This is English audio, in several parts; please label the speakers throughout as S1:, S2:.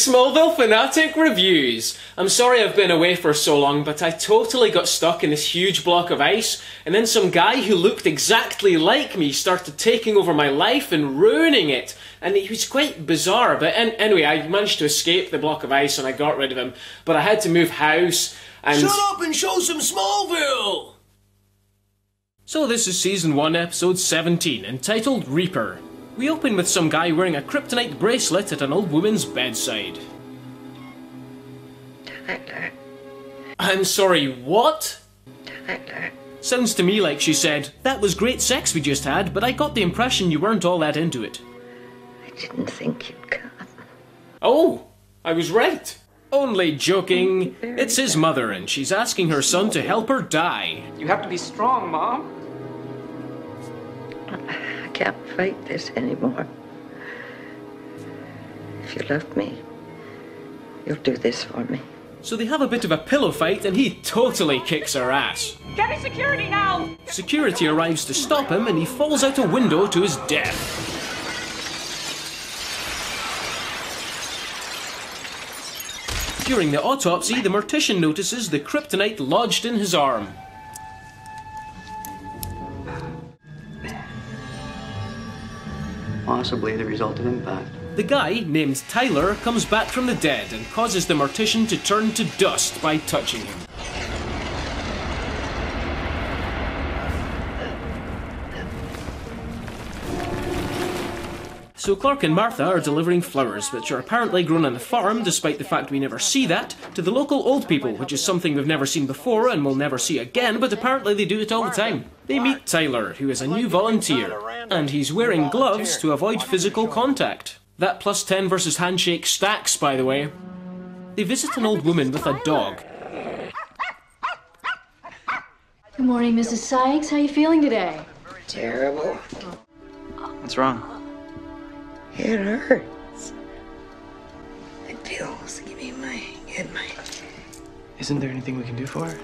S1: Smallville Fanatic Reviews. I'm sorry I've been away for so long, but I totally got stuck in this huge block of ice, and then some guy who looked exactly like me started taking over my life and ruining it. And he was quite bizarre, but anyway, I managed to escape the block of ice and I got rid of him, but I had to move house and...
S2: Shut up and show some Smallville!
S1: So this is Season 1, Episode 17, entitled Reaper. We open with some guy wearing a kryptonite bracelet at an old woman's bedside.
S3: Tyler.
S1: I'm sorry, what?
S3: Tyler.
S1: Sounds to me like she said, "That was great sex we just had, but I got the impression you weren't all that into it."
S3: I didn't think you'd come.
S1: Oh, I was right. Only joking. It's his mother and she's asking her son to help her die.
S4: You have to be strong, Mom.
S3: I can't fight this anymore. If you love me, you'll do this for me.
S1: So they have a bit of a pillow fight and he totally kicks her ass.
S4: Get me security now!
S1: Security arrives to stop him and he falls out a window to his death. During the autopsy, the mortician notices the kryptonite lodged in his arm.
S5: Possibly the result of impact.
S1: The guy, named Tyler, comes back from the dead and causes the mortician to turn to dust by touching him. So Clark and Martha are delivering flowers, which are apparently grown on the farm, despite the fact we never see that, to the local old people, which is something we've never seen before and will never see again, but apparently they do it all the time. They meet Tyler, who is a new volunteer, and he's wearing gloves to avoid physical contact. That +10 versus handshake stacks, by the way. They visit an old woman with a dog.
S6: Good morning, Mrs. Sykes. How are you feeling today?
S3: Terrible.
S5: What's wrong?
S3: It hurts. It feels. Give me my head, my...
S5: Isn't there anything we can do for her?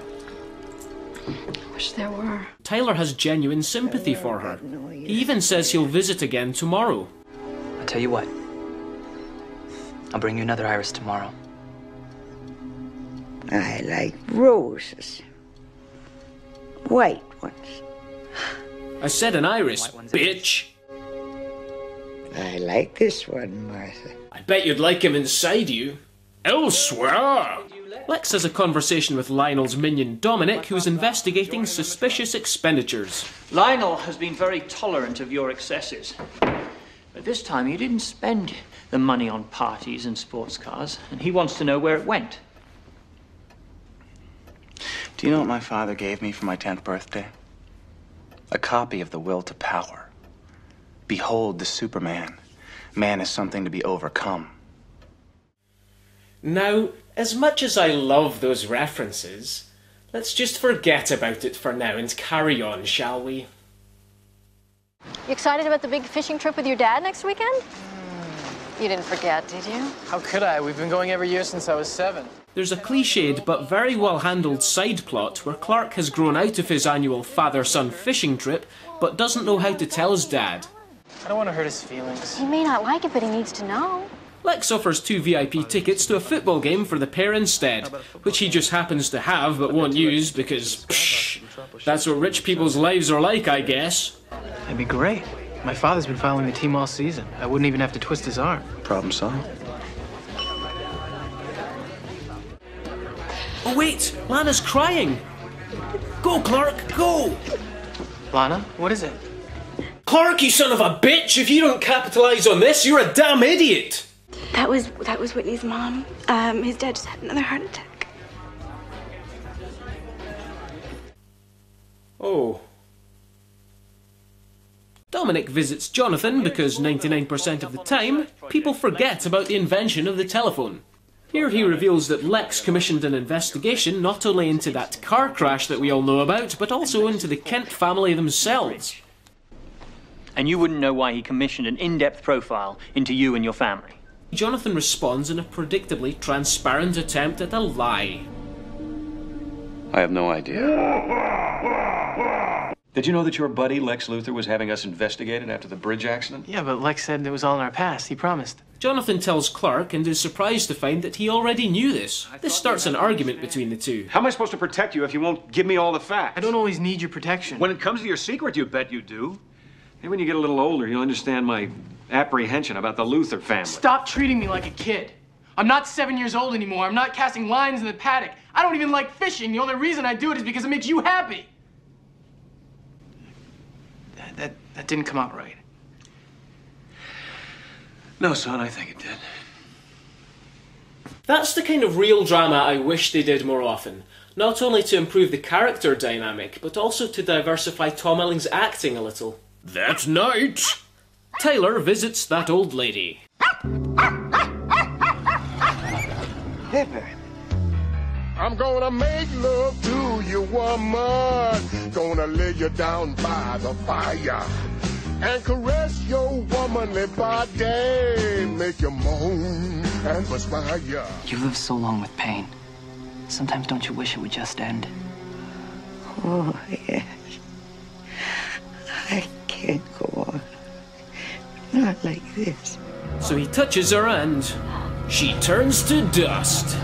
S6: Wish there were.
S1: Tyler has genuine sympathy for her. He even says he'll visit again tomorrow.
S5: I'll tell you what. I'll bring you another iris tomorrow.
S3: I like roses. White ones.
S1: I said an iris, bitch.
S3: I like this one, Martha.
S1: I bet you'd like him inside you. Elsewhere! Lex has a conversation with Lionel's minion Dominic, who's investigating suspicious expenditures.
S4: Lionel has been very tolerant of your excesses. But this time you didn't spend the money on parties and sports cars, and he wants to know where it went.
S7: Do you know what my father gave me for my 10th birthday? A copy of The Will to Power. Behold the Superman. Man is something to be overcome.
S1: Now, as much as I love those references, let's just forget about it for now and carry on, shall we?
S6: You excited about the big fishing trip with your dad next weekend? You didn't forget, did you?
S8: How could I? We've been going every year since I was 7.
S1: There's a cliched but very well handled side plot where Clark has grown out of his annual father-son fishing trip but doesn't know how to tell his dad.
S8: I don't want to hurt his feelings.
S6: He may not like it, but he needs to know.
S1: Lex offers 2 VIP tickets to a football game for the pair instead, which he just happens to have but won't use because, psh, that's what rich people's lives are like, I guess.
S8: That'd be great. My father's been following the team all season. I wouldn't even have to twist his arm.
S7: Problem solved.
S1: Oh wait, Lana's crying! Go, Clark, go!
S8: Lana, what is it?
S1: Clark, you son of a bitch! If you don't capitalise on this, you're a damn idiot!
S9: That was Whitney's mom. His dad just had another heart attack.
S1: Oh. Dominic visits Jonathan because 99% of the time, people forget about the invention of the telephone. Here he reveals that Lex commissioned an investigation not only into that car crash that we all know about, but also into the Kent family themselves.
S4: And you wouldn't know why he commissioned an in-depth profile into you and your family.
S1: Jonathan responds in a predictably transparent attempt at a lie.
S7: I have no idea.
S10: Did you know that your buddy, Lex Luthor, was having us investigated after the bridge accident?
S8: Yeah, but Lex said it was all in our past. He promised.
S1: Jonathan tells Clark and is surprised to find that he already knew this. This starts an argument between the two.
S10: How am I supposed to protect you if you won't give me all the facts?
S8: I don't always need your protection.
S10: When it comes to your secret, you bet you do. Maybe when you get a little older, you'll understand my apprehension about the Luthor family.
S8: Stop treating me like a kid. I'm not 7 years old anymore. I'm not casting lines in the paddock. I don't even like fishing. The only reason I do it is because it makes you happy. That didn't come out right.
S10: No, son, I think it did.
S1: That's the kind of real drama I wish they did more often. Not only to improve the character dynamic, but also to diversify Tom Elling's acting a little. That night, Tyler visits that old lady.
S3: Hey, baby.
S11: I'm gonna make love to you, woman. Gonna lay you down by the fire and caress your womanly body. Make you moan and perspire.
S5: You live so long with pain. Sometimes don't you wish it would just end?
S3: Oh, yes. I can't go on. Not like this.
S1: So he touches her and she turns to dust.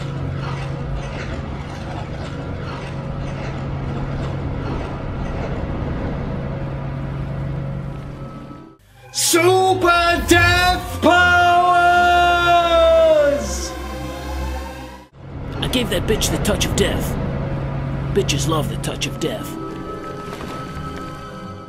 S1: Super Death Powers! I gave that bitch the touch of death. Bitches love the touch of death.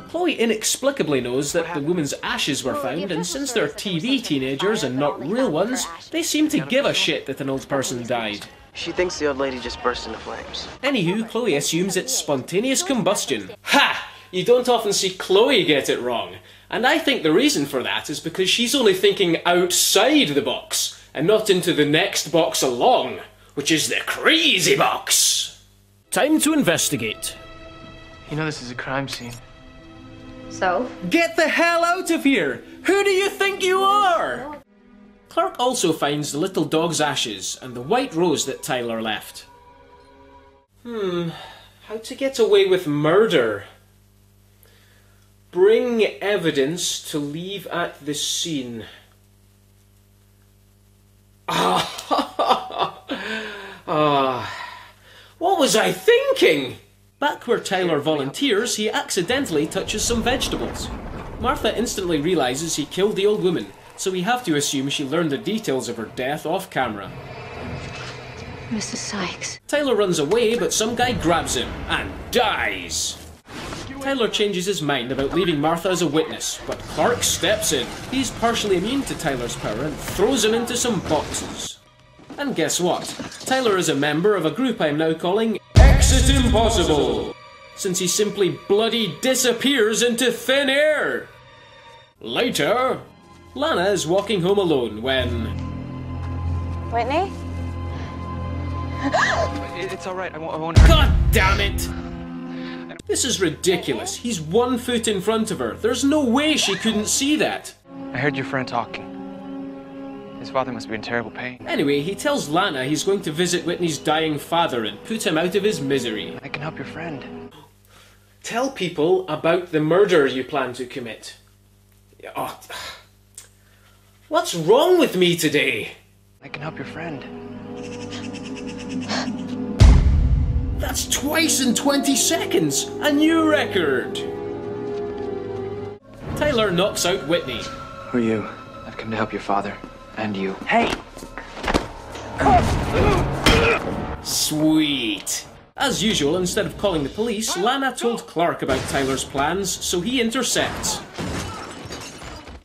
S1: Chloe inexplicably knows that the woman's ashes were found, and since they're TV teenagers and not real ones, they seem to give a shit that an old person died.
S8: She thinks the old lady just burst into flames.
S1: Anywho, Chloe assumes it's spontaneous combustion. Ha! You don't often see Chloe get it wrong. And I think the reason for that is because she's only thinking outside the box, and not into the next box along, which is the crazy box. Time to investigate.
S8: You know this is a crime scene.
S6: So?
S1: Get the hell out of here! Who do you think you are? Clark also finds the little dog's ashes and the white rose that Tyler left. How to get away with murder? Bring evidence to leave at the scene. What was I thinking? Back where Tyler volunteers, he accidentally touches some vegetables. Martha instantly realizes he killed the old woman, so we have to assume she learned the details of her death off camera.
S6: Mrs. Sykes.
S1: Tyler runs away, but some guy grabs him and dies. Tyler changes his mind about leaving Martha as a witness, but Clark steps in. He's partially immune to Tyler's power and throws him into some boxes. And guess what? Tyler is a member of a group I'm now calling Exit Impossible, since he simply bloody disappears into thin air. Later, Lana is walking home alone when...
S6: Whitney?
S5: It's all right. I won't hurt.
S1: God damn it! This is ridiculous. He's 1 foot in front of her. There's no way she couldn't see that.
S5: I heard your friend talking. His father must be in terrible pain.
S1: Anyway, he tells Lana he's going to visit Whitney's dying father and put him out of his misery.
S5: I can help your friend.
S1: Tell people about the murder you plan to commit. Oh, what's wrong with me today?
S5: I can help your friend.
S1: That's twice in 20 seconds! A new record! Tyler knocks out Whitney.
S5: Who are you? I've come to help your father. And you. Hey!
S1: Sweet. As usual, instead of calling the police, Lana told Clark about Tyler's plans, so he intercepts.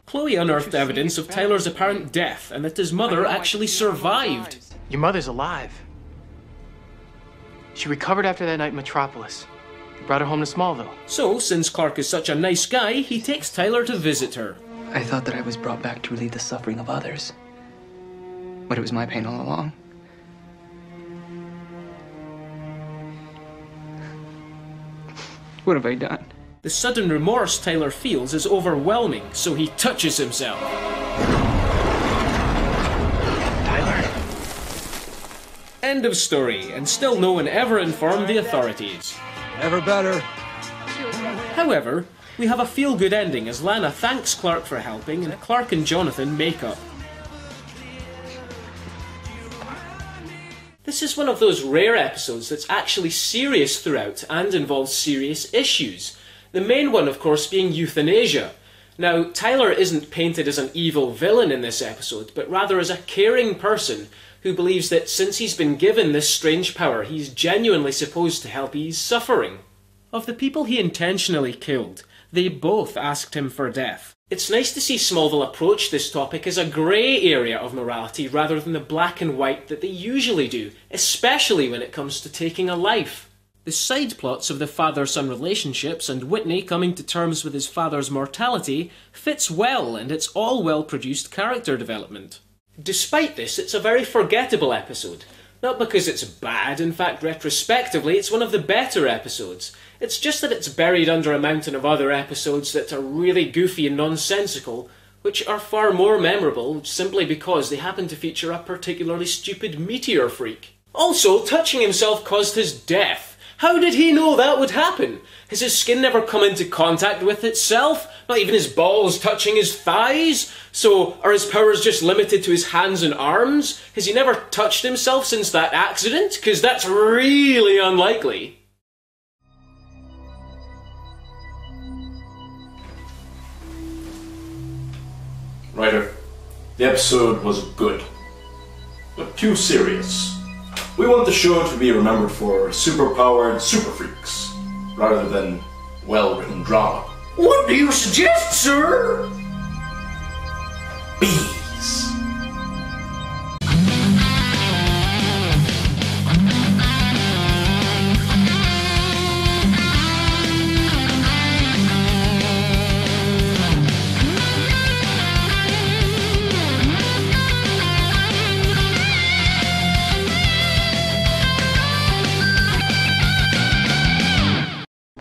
S1: Chloe unearthed evidence of Tyler's apparent death and that his mother actually survived.
S8: Your mother's alive. She recovered after that night in Metropolis. They brought her home to Smallville.
S1: So, since Clark is such a nice guy, he takes Tyler to visit her.
S5: I thought that I was brought back to relieve the suffering of others. But it was my pain all along. What have I done?
S1: The sudden remorse Tyler feels is overwhelming, so he touches himself.
S8: Tyler?
S1: End of story, and still no one ever informed the authorities.
S2: Never better.
S1: However, we have a feel-good ending as Lana thanks Clark for helping and Clark and Jonathan make up. This is one of those rare episodes that's actually serious throughout and involves serious issues. The main one, of course, being euthanasia. Now, Tyler isn't painted as an evil villain in this episode, but rather as a caring person who believes that since he's been given this strange power, he's genuinely supposed to help ease suffering. Of the people he intentionally killed, they both asked him for death. It's nice to see Smallville approach this topic as a grey area of morality rather than the black and white that they usually do, especially when it comes to taking a life. The side plots of the father-son relationships and Whitney coming to terms with his father's mortality fits well, and it's all well-produced character development. Despite this, it's a very forgettable episode. Not because it's bad, in fact, retrospectively, it's one of the better episodes. It's just that it's buried under a mountain of other episodes that are really goofy and nonsensical, which are far more memorable simply because they happen to feature a particularly stupid meteor freak. Also, touching himself caused his death. How did he know that would happen? Has his skin never come into contact with itself? Not even his balls touching his thighs? So, are his powers just limited to his hands and arms? Has he never touched himself since that accident? 'Cause that's really unlikely.
S12: Writer, the episode was good, but too serious. We want the show to be remembered for super-powered super freaks, rather than well-written drama.
S2: What do you suggest, sir?
S12: Bees.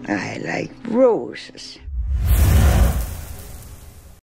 S3: I like roses.